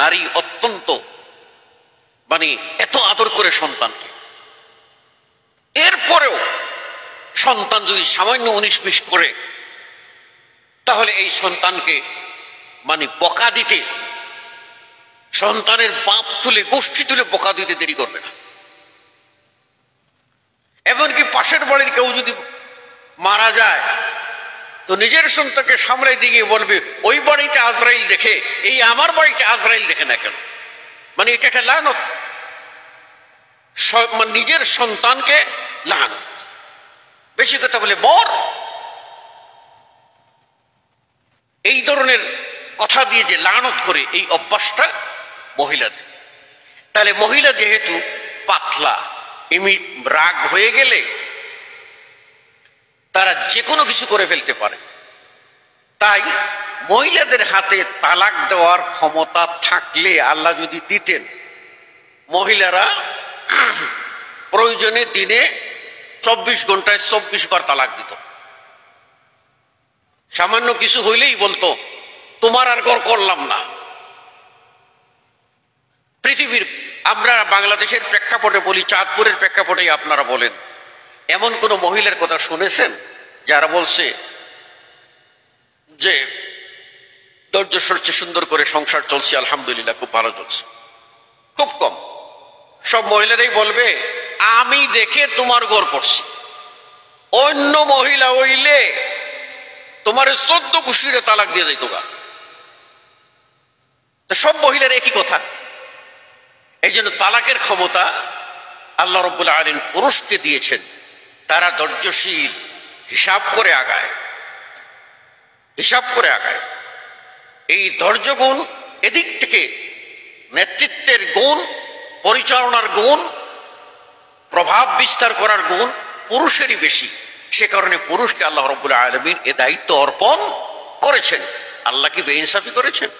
নারী অত্যন্ত মানে এত আদর করে সন্তানকে, এরপরেও সন্তান যদি সামান্য 19-20 করে, তাহলে এই সন্তানকে মানে বকা দিতে, সন্তানের বাপ তুলে গোষ্ঠী তুলে বকা দিতে দেরি করবে না। এমনকি পাশের বাড়ির কেউ যদি মারা যায় তো নিজের সন্তানকে সামলাই দিয়ে বলবে, ওই বাড়িতে আজরাইল দেখে, এই আমার বাড়িতে আজরাইল দেখে না কেন? মানে এটা একটা লানত, নিজের সন্তানকে লানত। বেশি কথা বলে মর, এই ধরনের কথা দিয়ে যে লানত করে, এই অভ্যাসটা মহিলাদের। তাহলে মহিলা যেহেতু পাতলা, এমনি রাগ হয়ে গেলে তারা যে কোনো কিছু করে ফেলতে পারে। তাই মহিলাদের হাতে তালাক দেওয়ার ক্ষমতা থাকলে, আল্লাহ যদি দিতেন, মহিলারা প্রয়োজনে দিনে 24 ঘন্টায় 24 বার তালাক দিত। সামান্য কিছু হইলেই বলতো, তোমার আর ঘর করলাম না। পৃথিবীর, আমরা বাংলাদেশের প্রেক্ষাপটে বলি, চাঁদপুরের প্রেক্ষাপটেই আপনারা বলেন, এমন কোন মহিলার কথা শুনেছেন যারা বলছে যে ধৈর্য সরছে, সুন্দর করে সংসার চলছে, আলহামদুলিল্লাহ খুব ভালো চলছে? খুব কম। সব মহিলারাই বলবে, আমি দেখে তোমার ঘর করছি, অন্য মহিলা হইলে তোমার 14 কুশিরে তালাক দিয়ে যাইতো গা। সব মহিলার একই কথা। এই জন্য তালাকের ক্ষমতা আল্লাহ রাব্বুল আলামিন পুরুষকে দিয়েছেন। তারা ধৈর্যশীল, হিসাব করে আগায়, হিসাব করে আগায়। এই ধৈর্য গুণ, এদিক থেকে নেতৃত্বের গুণ, পরিচালনার গুণ, প্রভাব বিস্তার করার গুণ পুরুষেরই বেশি। সে কারণে পুরুষকে আল্লাহ রাব্বুল আলামিন এ দায়িত্ব অর্পণ করেছেন। আল্লাহ কি বেইনসাফি করেছেন?